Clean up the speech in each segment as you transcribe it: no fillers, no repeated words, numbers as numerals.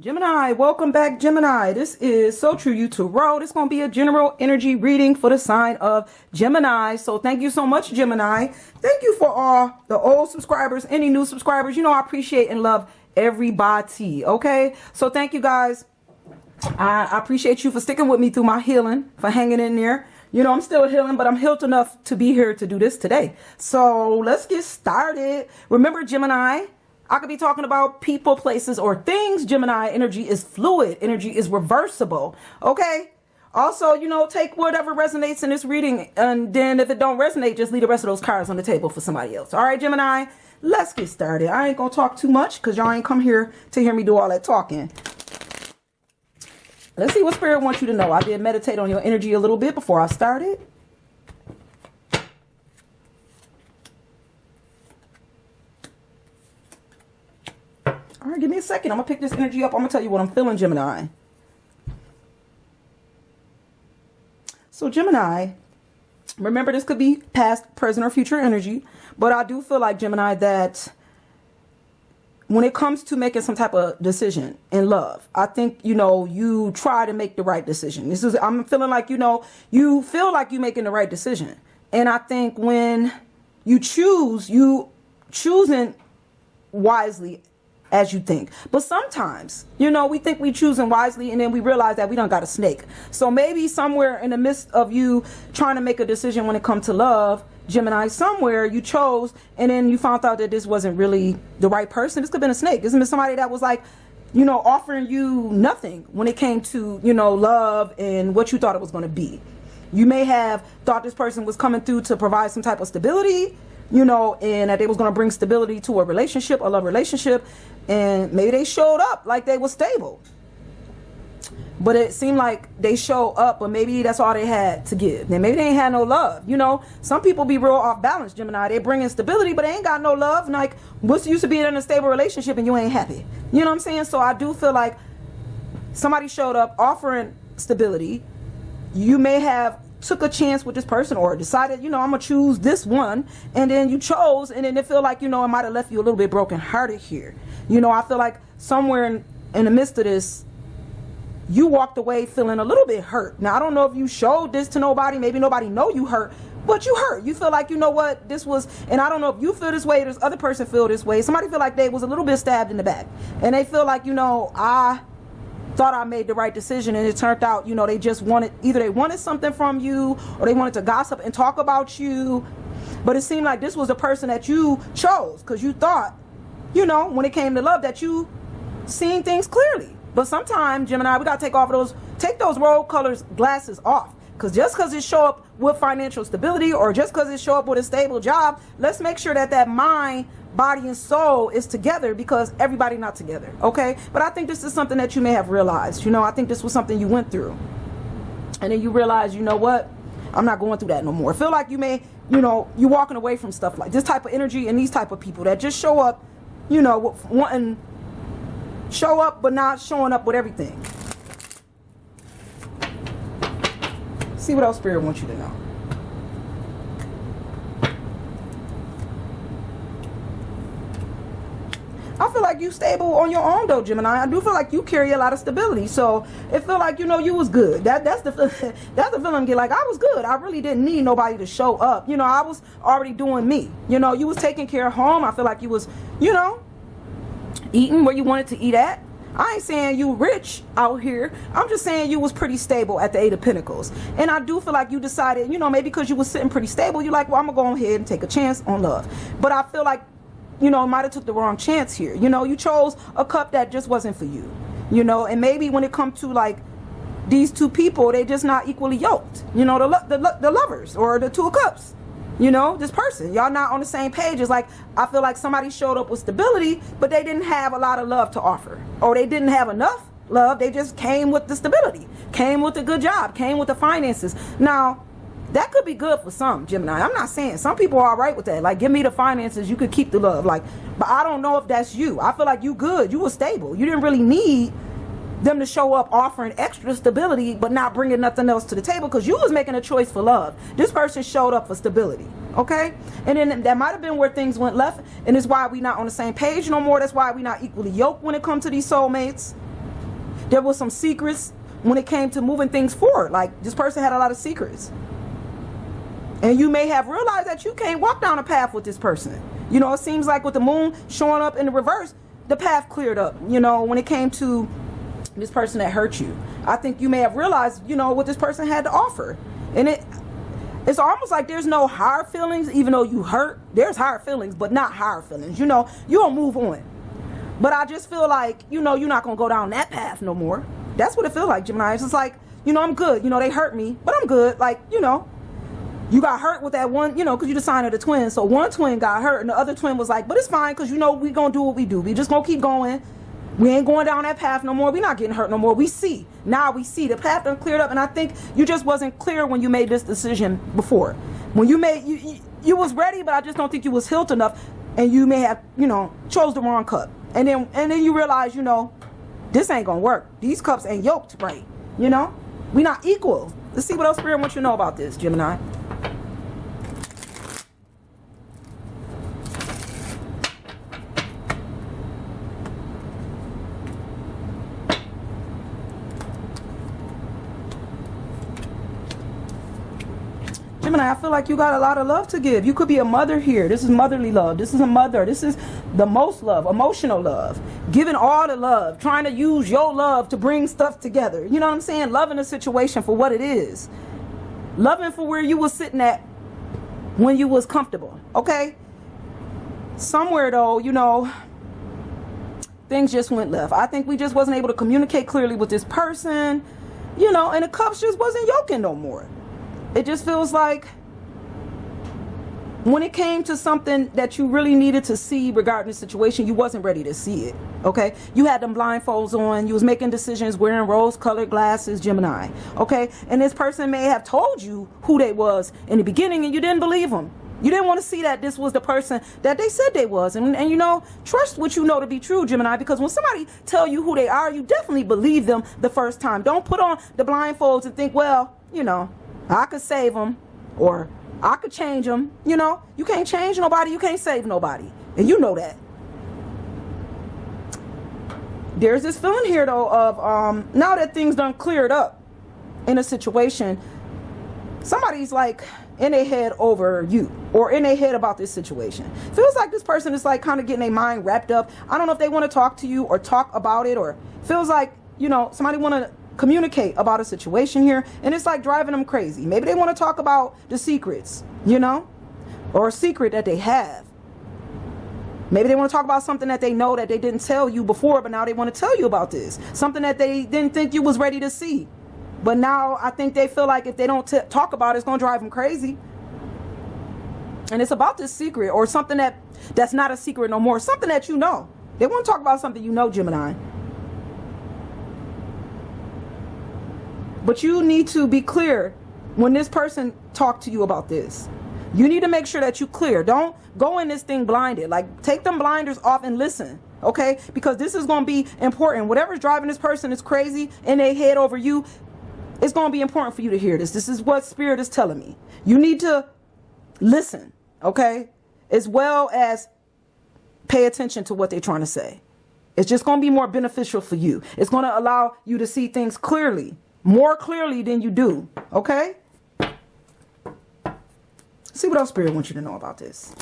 Gemini, welcome back, Gemini. This is So True You Tarot. This is going to be a general energy reading for the sign of Gemini. So thank you so much, Gemini. Thank you for all the old subscribers, any new subscribers. You know, I appreciate and love everybody. Okay, so thank you guys. I appreciate you for sticking with me through my healing, for hanging in there. You know, I'm still healing, but I'm healed enough to be here to do this today. So let's get started. Remember, Gemini, I could be talking about people, places, or things. Gemini, energy is fluid. Energy is reversible. Okay? Also, you know, take whatever resonates in this reading. And then if it don't resonate, just leave the rest of those cards on the table for somebody else. All right, Gemini? Let's get started. I ain't going to talk too much because y'all ain't come here to hear me do all that talking. Let's see what Spirit wants you to know. I did meditate on your energy a little bit before I started. All right, give me a second. I'm going to pick this energy up. I'm going to tell you what I'm feeling, Gemini. So, Gemini, remember this could be past, present, or future energy. But I do feel like, Gemini, that when it comes to making some type of decision in love, I think, you know, you try to make the right decision. I'm feeling like, you know, you feel like you're making the right decision. And I think when you choosing wisely as you think. But sometimes, you know, we think we choosing wisely and then we realize that we done got a snake. So maybe somewhere in the midst of you trying to make a decision when it comes to love, Gemini, somewhere you chose and then you found out that this wasn't really the right person. This could have been a snake. This could have been somebody that was like, you know, offering you nothing when it came to, you know, love and what you thought it was going to be. You may have thought this person was coming through to provide some type of stability, you know, and that they was going to bring stability to a relationship, a love relationship. And maybe they showed up like they were stable. But it seemed like they showed up, but maybe that's all they had to give. And maybe they ain't had no love. You know, some people be real off balance, Gemini. They bring in stability, but they ain't got no love. And like, what's the use of being in a stable relationship and you ain't happy? You know what I'm saying? So I do feel like somebody showed up offering stability. You may have took a chance with this person or decided, you know, I'm gonna choose this one, and then you chose, and then it feel like, you know, it might have left you a little bit broken hearted here. You know, I feel like somewhere in the midst of this, you walked away feeling a little bit hurt. Now, I don't know if you showed this to nobody, maybe nobody know you hurt, but you hurt. You feel like, you know what, this was, and I don't know if you feel this way, this other person feel this way. Somebody feel like they was a little bit stabbed in the back, and they feel like, you know, I thought I made the right decision, and it turned out, you know, they just wanted, either they wanted something from you or they wanted to gossip and talk about you. But it seemed like this was the person that you chose because you thought, you know, when it came to love, that you seen things clearly. But sometimes, Gemini, we got to take those rose colors glasses off. Because just because it show up with financial stability or just because it show up with a stable job, let's make sure that that mind, body, and soul is together, because everybody not together. Okay? But I think this is something that you may have realized. You know, I think this was something you went through. And then you realize, you know what? I'm not going through that no more. I feel like you may, you know, you're walking away from stuff like this type of energy and these type of people that just show up, you know, wanting show up but not showing up with everything. See what else Spirit wants you to know. I feel like you stable on your own though, Gemini. I do feel like you carry a lot of stability. So it feel like, you know, you was good. That's the feeling I get. Like, I was good. I really didn't need nobody to show up. You know, I was already doing me. You know, you was taking care of home. I feel like you was, you know, eating where you wanted to eat at. I ain't saying you rich out here. I'm just saying you was pretty stable at the Eight of Pentacles. And I do feel like you decided, you know, maybe because you was sitting pretty stable, you're like, well, I'm going to go ahead and take a chance on love. But I feel like, you know, might have took the wrong chance here. You know, you chose a cup that just wasn't for you. You know, and maybe when it comes to like these two people, they just not equally yoked. You know, the lovers or the Two of Cups. You know, this person, y'all not on the same page. It's like, I feel like somebody showed up with stability, but they didn't have a lot of love to offer. Or they didn't have enough love. They just came with the stability, came with the good job, came with the finances. Now, that could be good for some, Gemini. I'm not saying some people are all right with that. Like, give me the finances, you could keep the love. Like, but I don't know if that's you. I feel like you good. You were stable. You didn't really need them to show up offering extra stability but not bringing nothing else to the table, because you was making a choice for love. This person showed up for stability. Okay? And then that might have been where things went left, and it's why we not on the same page no more. That's why we not equally yoked when it comes to these soulmates. There was some secrets when it came to moving things forward. Like, this person had a lot of secrets. And you may have realized that you can't walk down a path with this person. You know, it seems like with the moon showing up in the reverse, the path cleared up, you know, when it came to this person that hurt you. I think you may have realized, you know, what this person had to offer. And it's almost like there's no hard feelings, even though you hurt. There's hard feelings, but not hard feelings. You know, you'll move on. But I just feel like, you know, you're not going to go down that path no more. That's what it feels like, Gemini. It's just like, you know, I'm good. You know, they hurt me, but I'm good. Like, you know, you got hurt with that one, you know, because you're the sign of the twin. So one twin got hurt and the other twin was like, but it's fine because, you know, we going to do what we do. We just going to keep going. We ain't going down that path no more. We not getting hurt no more. We see. Now we see. The path done cleared up. And I think you just wasn't clear when you made this decision before. When you made, you was ready, but I just don't think you was healed enough. And you may have, you know, chose the wrong cup. And then you realize, you know, this ain't going to work. These cups ain't yoked right. You know, we not equal. Let's see what else Spirit wants you to know about this, Gemini. Gemini, I feel like you got a lot of love to give. You could be a mother here. This is motherly love. This is a mother. This is the most love, emotional love. Giving all the love. Trying to use your love to bring stuff together. You know what I'm saying? Loving a situation for what it is. Loving for where you was sitting at when you was comfortable. Okay? Somewhere though, you know, things just went left. I think we just wasn't able to communicate clearly with this person. You know, and the cups just wasn't yoking no more. It just feels like when it came to something that you really needed to see regarding the situation, you wasn't ready to see it. Okay? You had them blindfolds on. You was making decisions wearing rose-colored glasses, Gemini. Okay? And this person may have told you who they was in the beginning and you didn't believe them. You didn't want to see that this was the person that they said they was. And you know, trust what you know to be true, Gemini, because when somebody tell you who they are, you definitely believe them the first time. Don't put on the blindfolds and think, well, you know, I could save them or I could change them. You know, you can't change nobody. You can't save nobody. And you know that. There's this feeling here, though, of now that things done cleared up in a situation, somebody's like in their head over you or in their head about this situation. Feels like this person is like kind of getting their mind wrapped up. I don't know if they want to talk to you or talk about it, or feels like, you know, somebody want to communicate about a situation here, and it's like driving them crazy. Maybe they want to talk about the secrets, you know, or a secret that they have. Maybe they want to talk about something that they know that they didn't tell you before, but now they want to tell you about this. Something that they didn't think you was ready to see. But now I think they feel like if they don't talk about it, it's going to drive them crazy. And it's about this secret or something that's not a secret no more. Something that you know. They want to talk about something you know, Gemini. But you need to be clear when this person talk to you about this. You need to make sure that you clear. Don't go in this thing blinded. Like, take them blinders off and listen. Okay? Because this is going to be important. Whatever's driving this person is crazy in their head over you. It's going to be important for you to hear this. This is what Spirit is telling me. You need to listen. Okay? As well as pay attention to what they're trying to say. It's just going to be more beneficial for you. It's going to allow you to see things clearly. More clearly than you do. Okay? See what else Spirit wants you to know about this.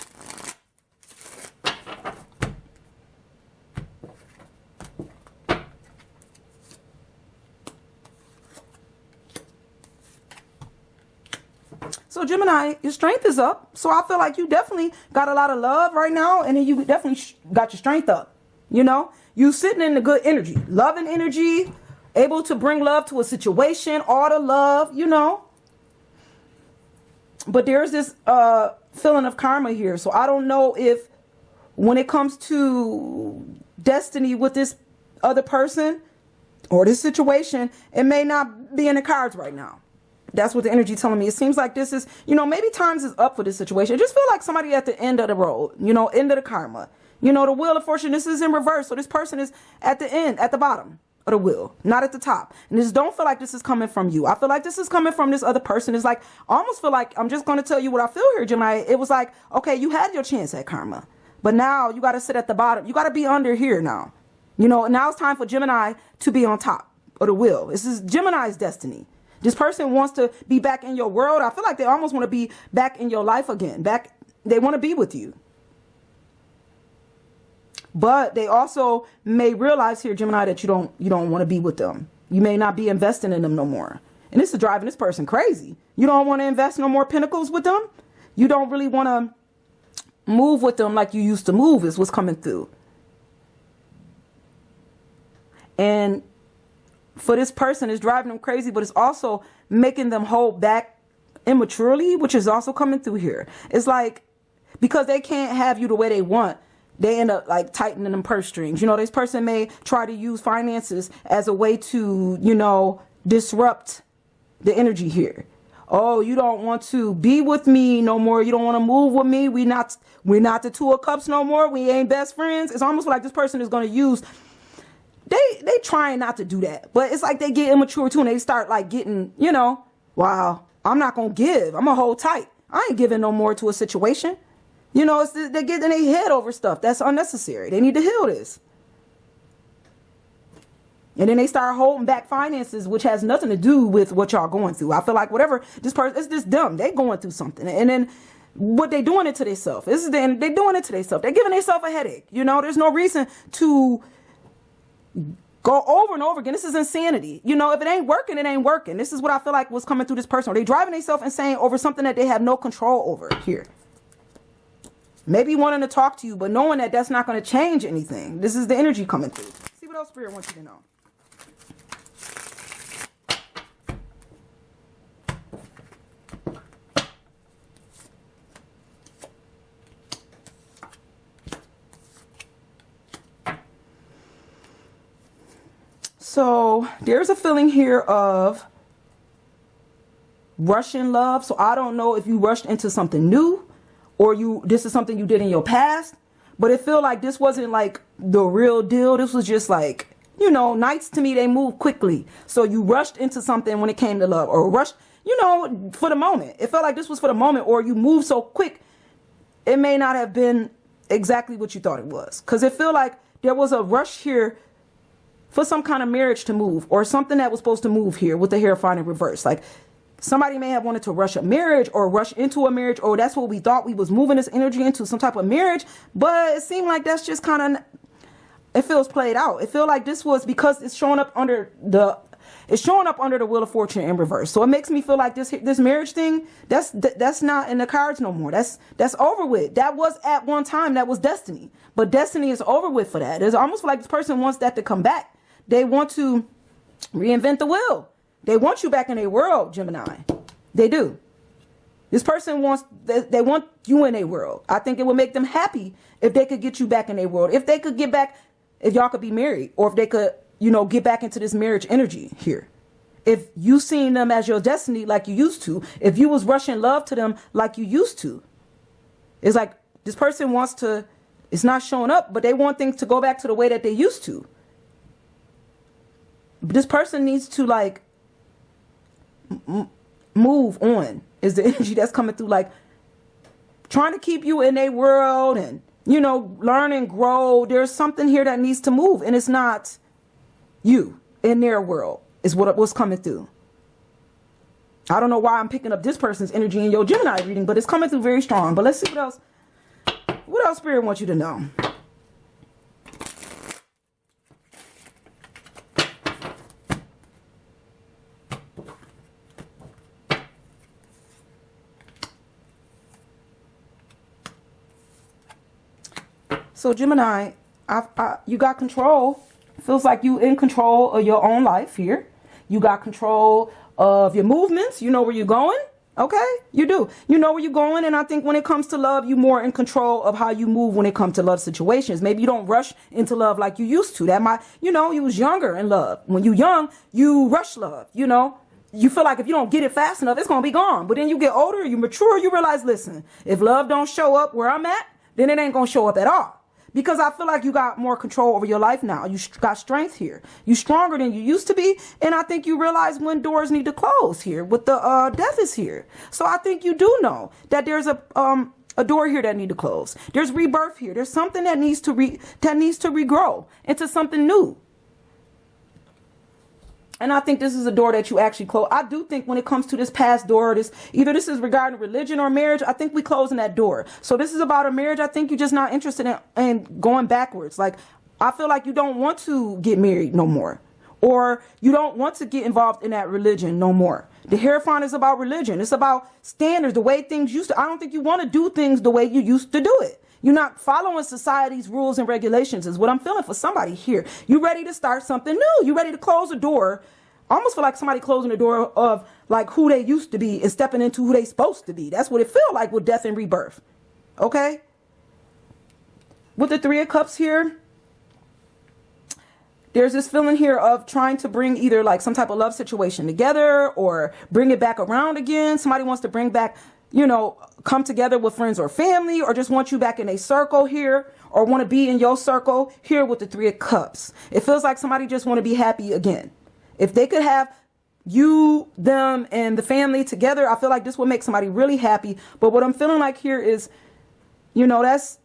So Gemini, your strength is up. So I feel like you definitely got a lot of love right now. And then you definitely got your strength up. You know? You sitting in the good energy. Loving energy. Able to bring love to a situation, all the love, you know. But there's this feeling of karma here. So I don't know if when it comes to destiny with this other person or this situation, it may not be in the cards right now. That's what the energy telling me. It seems like this is, you know, maybe times is up for this situation. I just feel like somebody at the end of the road, you know, end of the karma. You know, the wheel of fortune, this is in reverse. So this person is at the end, at the bottom of the wheel, not at the top. And this don't feel like this is coming from you. I feel like this is coming from this other person. It's like, I almost feel like, I'm just going to tell you what I feel here, Gemini. It was like, okay, you had your chance at karma, but now you got to sit at the bottom. You got to be under here now. You know, now it's time for Gemini to be on top. of the wheel. This is Gemini's destiny. This person wants to be back in your world. I feel like they almost want to be back in your life again. They want to be with you. But they also may realize here, Gemini, that you don't want to be with them. You may not be investing in them no more. And this is driving this person crazy. You don't want to invest no more pentacles with them. You don't really want to move with them like you used to move is what's coming through. And for this person, it's driving them crazy, but it's also making them hold back immaturely, which is also coming through here. It's like, because they can't have you the way they want, they end up like tightening them purse strings. You know, this person may try to use finances as a way to, you know, disrupt the energy here. Oh, you don't want to be with me no more. You don't want to move with me. We're not the Two of Cups no more. We ain't best friends. It's almost like this person is going to use, they trying not to do that, but it's like they get immature too, and they start like getting, you know, wow, I'm not going to give. I'm going to hold tight. I ain't giving no more to a situation. You know, they get in their head over stuff that's unnecessary. They need to heal this. And then they start holding back finances, which has nothing to do with what y'all going through. I feel like whatever this person, it's just dumb. They going through something. And then what they doing it to themselves. They doing it to themselves. They're giving themselves a headache. You know, there's no reason to go over and over again. This is insanity. You know, if it ain't working, it ain't working. This is what I feel like was coming through this person. They driving themselves insane over something that they have no control over here. Maybe wanting to talk to you, but knowing that that's not going to change anything. This is the energy coming through. See what else Spirit wants you to know. So there's a feeling here of rushing love. So I don't know if you rushed into something new, or this is something you did in your past, but it feel like this wasn't like the real deal. This was just like, you know, nights to me, they move quickly. So you rushed into something when it came to love, or rushed, you know, for the moment. It felt like this was for the moment, or you moved so quick, it may not have been exactly what you thought it was. Because it feel like there was a rush here for some kind of marriage to move, or something that was supposed to move here with the Hierophant in reverse. Like somebody may have wanted to rush a marriage or rush into a marriage, or that's what we thought we was moving this energy into, some type of marriage. But it seemed like that's just kind of, it feels played out. It feel like this was because it's showing up under the Wheel of Fortune in reverse. So it makes me feel like this marriage thing, that's not in the cards no more. That's over with. That was at one time, that was destiny. But destiny is over with for that. It's almost like this person wants that to come back. They want to reinvent the wheel. They want you back in their world, Gemini. They do. This person they want you in their world. I think it would make them happy if they could get you back in their world. If they could get back, if y'all could be married, or if they could, you know, get back into this marriage energy here. If you seen them as your destiny like you used to, if you was rushing love to them like you used to. It's like this person wants to, it's not showing up, but they want things to go back to the way that they used to. This person needs to like move on, is the energy that's coming through, like trying to keep you in a world and, you know, learn and grow. There's something here that needs to move, and it's not you in their world is what's coming through. I don't know why I'm picking up this person's energy in your Gemini reading, but it's coming through very strong. But let's see what else Spirit wants you to know. So Gemini, you got control. Feels like you in control of your own life here. You got control of your movements. You know where you're going. Okay, you do. You know where you're going. And I think when it comes to love, you're more in control of how you move when it comes to love situations. Maybe you don't rush into love like you used to. That might, you know, you was younger in love. When you young, you rush love, you know. You feel like if you don't get it fast enough, it's going to be gone. But then you get older, you mature, you realize, listen, if love don't show up where I'm at, then it ain't going to show up at all. Because I feel like you got more control over your life now. You got strength here. You're stronger than you used to be. And I think you realize when doors need to close here with the death is here. So I think you do know that there's a door here that need to close. There's rebirth here. There's something that needs to regrow into something new. And I think this is a door that you actually close. I do think when it comes to this past door, either this is regarding religion or marriage, I think we closing that door. So this is about a marriage. I think you're just not interested in going backwards. Like, I feel like you don't want to get married no more. Or you don't want to get involved in that religion no more. The Hierophant is about religion. It's about standards, the way things used to. I don't think you want to do things the way you used to do it. You're not following society's rules and regulations is what I'm feeling for somebody here. You ready to start something new. You ready to close a door. I almost feel like somebody closing the door of like who they used to be and stepping into who they supposed to be. That's what it feels like with death and rebirth. Okay? With the Three of Cups here, there's this feeling here of trying to bring either like some type of love situation together or bring it back around again. Somebody wants to bring back, you know, come together with friends or family, or just want you back in a circle here, or want to be in your circle here with the Three of Cups. It feels like somebody just want to be happy again. If they could have you, them, and the family together, I feel like this would make somebody really happy. But what I'm feeling like here is, you know, that's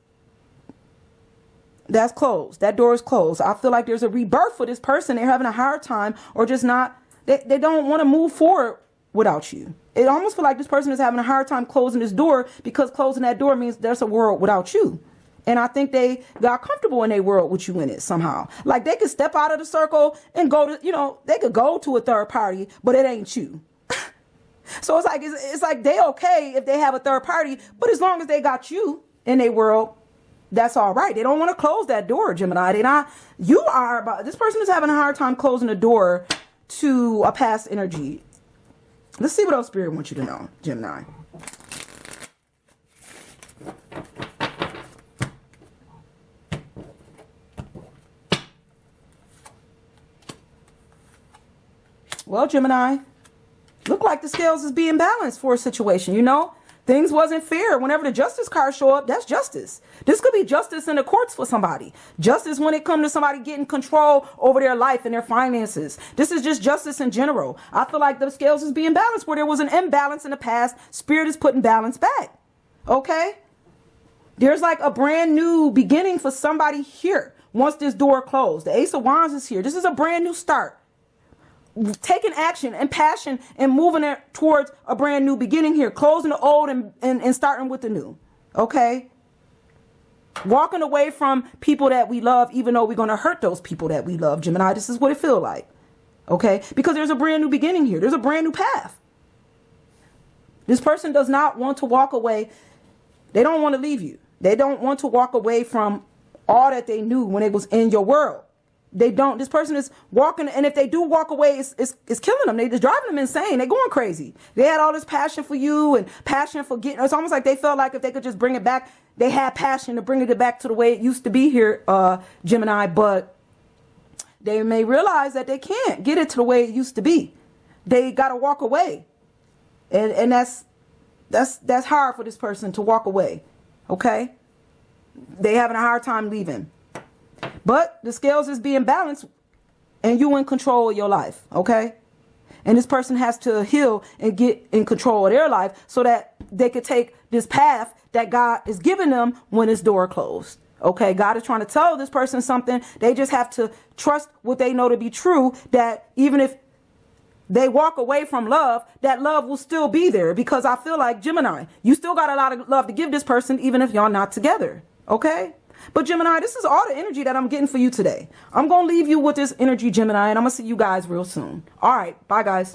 closed. That door is closed. I feel like there's a rebirth for this person. They're having a hard time, or just not, they don't want to move forward without you. It almost feels like this person is having a hard time closing this door, because closing that door means there's a world without you. And I think they got comfortable in their world with you in it somehow. Like they could step out of the circle and go to, you know, they could go to a third party, but it ain't you. So it's like they okay if they have a third party, but as long as they got you in their world, that's all right. They don't want to close that door, Gemini. This person is having a hard time closing the door to a past energy. Let's see what else Spirit wants you to know, Gemini. Well, Gemini, look like the scales is being balanced for a situation, you know? Things wasn't fair. Whenever the justice card show up, that's justice. This could be justice in the courts for somebody. Justice when it comes to somebody getting control over their life and their finances. This is just justice in general. I feel like the scales is being balanced where there was an imbalance in the past. Spirit is putting balance back. Okay? There's like a brand new beginning for somebody here once this door closed. The Ace of Wands is here. This is a brand new start. Taking action and passion and moving it towards a brand new beginning here. Closing the old and starting with the new. Okay? Walking away from people that we love, even though we're going to hurt those people that we love. Gemini, this is what it feels like. Okay? Because there's a brand new beginning here. There's a brand new path. This person does not want to walk away. They don't want to leave you. They don't want to walk away from all that they knew when it was in your world. They don't. This person is walking, and if they do walk away, it's killing them. It's driving them insane. They're going crazy. They had all this passion for you and passion for getting. It's almost like they felt like if they could just bring it back, they had passion to bring it back to the way it used to be here, Gemini. But they may realize that they can't get it to the way it used to be. They got to walk away, and that's hard for this person to walk away. Okay, they having a hard time leaving. But the scales is being balanced and you in control of your life, okay? And this person has to heal and get in control of their life so that they could take this path that God is giving them when this door closed, okay? God is trying to tell this person something. They just have to trust what they know to be true, that even if they walk away from love, that love will still be there. Because I feel like, Gemini, you still got a lot of love to give this person even if y'all not together, okay? But Gemini, this is all the energy that I'm getting for you today. I'm going to leave you with this energy, Gemini, and I'm going to see you guys real soon. All right. Bye, guys.